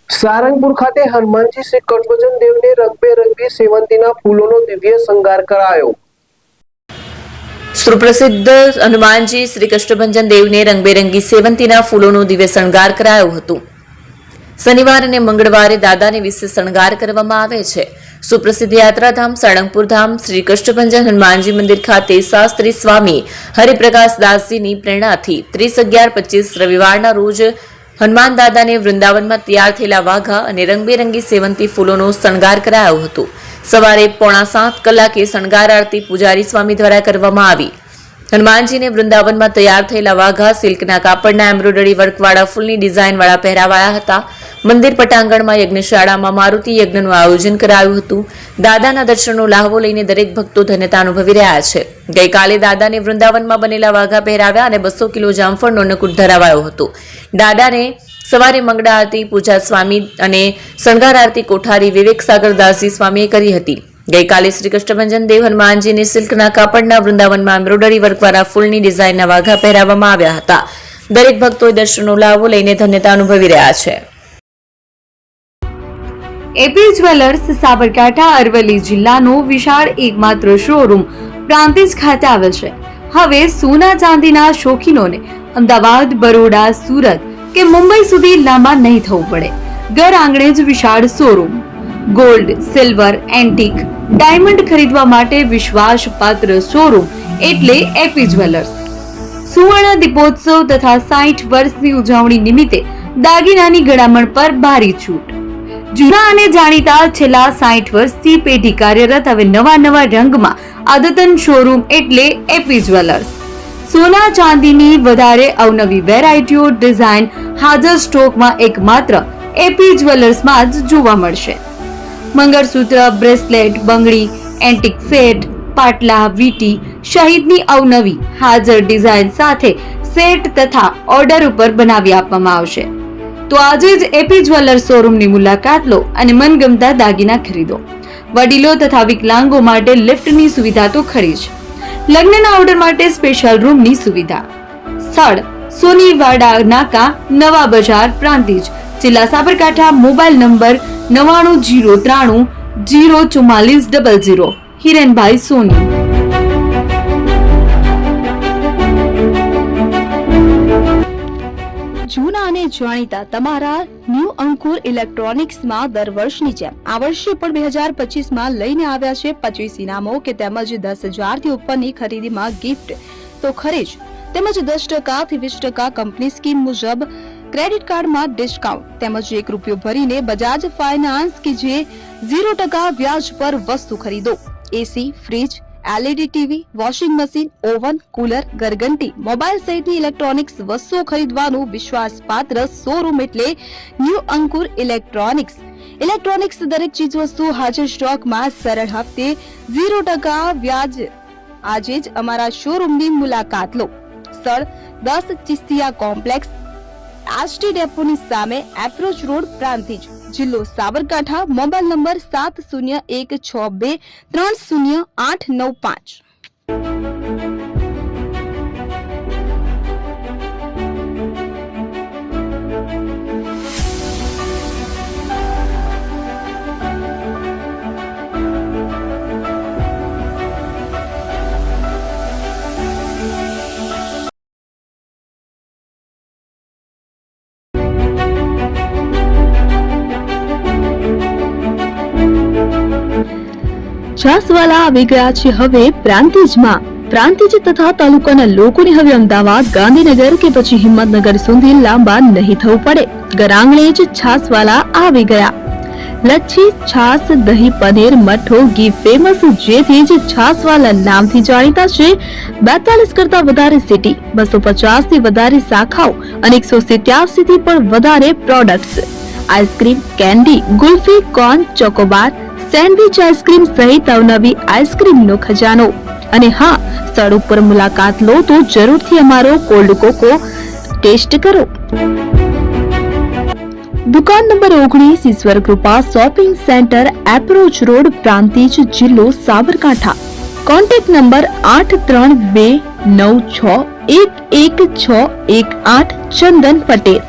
સારંગપુર ખાતે હનુમાનજી શ્રી કષ્ટભંજન દેવને રંગબેરંગી સેવંતીના ફૂલોનો દિવ્ય શણગાર કરાયો। સુપ્રસિદ્ધ હનુમાનજી શ્રી કષ્ટભંજન દેવને રંગબેરંગી સેવંતીના ફૂલોનો દિવ્ય શણગાર કરાયો હતો। શનિવાર અને મંગળવારે દાદાને વિશેષ શણગાર કરવામાં આવે છે। સુપ્રસિદ્ધ યાત્રાધામ સાળંગપુર ધામ શ્રી કષ્ટભંજન હનુમાનજી મંદિર ખાતે શાસ્ત્રી સ્વામી હરિપ્રકાશ દાસજીની પ્રેરણાથી 30/11/25 રવિવારના રોજ હનુમાન દાદાને વૃંદાવનમાં તૈયાર થયેલા વાઘા અને રંગબેરંગી સેવંતી ફૂલોનો શણગાર કરાયો હતો। સવારે 6:45 કલાકે શણગાર આરતી પૂજારી સ્વામી દ્વારા કરવામાં આવી। હનુમાનજીને વૃંદાવનમાં તૈયાર થયેલા વાઘા સિલ્કના કાપડના એમ્બ્રોઇડરી વર્કવાળા ફૂલની ડિઝાઇનવાળા પહેરાવાયા હતા। મંદિર પટાંગણમાં યજ્ઞશાળામાં મારુતિ યજ્ઞનું આયોજન કરાયું હતું। દાદાના દર્શનનો લાહવો લઈને દરેક ભક્તો ધન્યતા અનુભવી રહ્યા છે। ગઈકાલે દાદાને વૃંદાવનમાં બનેલા વાઘા પહેરાવ્યા અને 200 કિલો જામફળનો અન્નકૂટ ધરાવાયો હતો। દાદાને સવારે મંગળા આરતી પૂજા સ્વામી અને શણગાર આરતી કોઠારી વિવેક સાગર દાસજી સ્વામીએ કરી હતી। ગઈકાલે શ્રી કષ્ટભંજન દેવ હનુમાનજીને સિલ્કના કાપડના વૃંદાવનમાં એમ્બ્રોઇડરી વર્કવાળા ફૂલની ડિઝાઇનના વાઘા પહેરાવવામાં આવ્યા હતા। દરેક ભક્તોએ દર્શનનો લાહવો લઈને ધન્યતા અનુભવી રહ્યા છે। એપી જ્વેલર્સ સાબરકાંઠા અરવલ્લી જિલ્લાનો વિશાળ એકમાત્ર શોરૂમ પ્રાંતિજ ખાતે આવેલ છે। હવે સોના ચાંદીના શોખીનોને અમદાવાદ, બરોડા, સુરત કે મુંબઈ સુધી લાંબા નહીં થવું પડે। ઘર આંગણે જ વિશાળ showroom. Gold, silver, antique, diamond ખરીદવા માટે વિશ્વાસપાત્ર શોરૂમ એટલે એપી જ્વેલર્સ। સુવર્ણ દીપોત્સવ તથા 60 વર્ષની ઉજવણી નિમિત્તે દાગીનાની ગળામણ પર ભારી છૂટ। જૂના અને જાણીતા છેલ્લા 60 વર્ષથી પેઢી કાર્યરત હવે નવા રંગમાં અદ્યતન શોરૂમ એટલે એપી જ્વેલર્સ। સોના ચાંદીની વધારે અવનવી વેરાયટીઓ ડિઝાઇન હાજર સ્ટોકમાં એકમાત્ર એપી જ્વેલર્સમાં જ જોવા મળશે। મંગળસૂત્ર, બ્રેસલેટ, બંગડી, એન્ટિક સેટ, પાટલા, વીટી સહિતની અવનવી હાજર ડિઝાઇન સાથે સેટ તથા ઓર્ડર ઉપર બનાવી આપવામાં આવશે। તો આજે જ એપી જ્વેલર્સ શોરૂમની મુલાકાત લો અને મનગમતા દાગીના ખરીદો। વડીલો તથા વિકલાંગો માટે લિફ્ટની સુવિધા તો ખરી જ। લગ્નના ઓર્ડર માટે સ્પેશિયલ રૂમની સુવિધા। સ્થળ સોનીવાડા નાકા, નવા બજાર, પ્રાંતિજ, જિલ્લા સાબરકાંઠા। Mobile number 9903004400। હિરેનભાઈ સોની। જૂના અને જાણીતા તમારા ન્યૂ અંકુર ઇલેક્ટ્રોનિક્સમાં દર વર્ષની જેમ આ વર્ષે પણ 2025માં લઈને આવ્યા છે 25 ઇનામો કે તેમજ 10,000 થી ઉપરની ખરીદીમાં ગિફ્ટ તો ખરી જ, તેમજ 10% થી 20% કંપની સ્કીમ મુજબ ક્રેડિટ કાર્ડમાં ડિસ્કાઉન્ટ તેમજ ₹1 ભરીને બજાજ ફાઇનાન્સ કે જે 0% વ્યાજ પર વસ્તુ ખરીદો। AC, fridge, LED TV, washing machine, oven, cooler, ગરગંટી, મોબાઈલ સહિતની ઇલેક્ટ્રોનિક્સ વસ્તુઓ ખરીદવાનું વિશ્વાસપાત્ર શોરૂમ એટલે ન્યૂ અંકુર ઇલેક્ટ્રોનિક્સ। ઇલેક્ટ્રોનિક્સ દરેક ચીજ વસ્તુ હાજર સ્ટોકમાં સરળ હપ્તે 0% વ્યાજ। આજે જ અમારા શોરૂમની મુલાકાત લો। સ્થળ 10 ચિસ્તિયા કોમ્પ્લેક્સ, આષ્ટી ડેપોની સામે, એપ્રોચ રોડ, પ્રાંતિજ, જિલ્લો સાબરકાંઠા। Mobile number 7012630895। છાસવાલા આવી ગયા છે હવે પ્રાંતિજમાં। પ્રાંતિજ તથા તાલુકાના લોકોને હવે અમદાવાદ, ગાંધીનગર કે પછી હિંમતનગર સુધી લાંબા નહીં થવું પડે। ઘર આંગણે જ છાસવાલા આવી ગયા। લચ્છી, છાસ, દહીં, પનીર, મઠો, ઘી ફેમસ, જેથી જ છાસવાલા નામથી જાણીતા છે। 42 કરતા વધારે સિટી, 250 થી વધારે શાખાઓ અને 187 થી પણ વધારે products. Ice cream, candy, kulfi, corn, Chocobar, sandwich ice cream સહિત અવનવી આઈસ્ક્રીમનો ખજાનો। અને હા, સ્થળ ઉપર મુલાકાત લો તો જરૂરથી અમારો કોલ્ડ કોકો ટેસ્ટ કરો। દુકાન નંબર 19, Ishwar Krupa shopping centre, approach road, Prantij, જિલ્લો સાબરકાંઠા। Contact number 8329611618 Chandan Patel.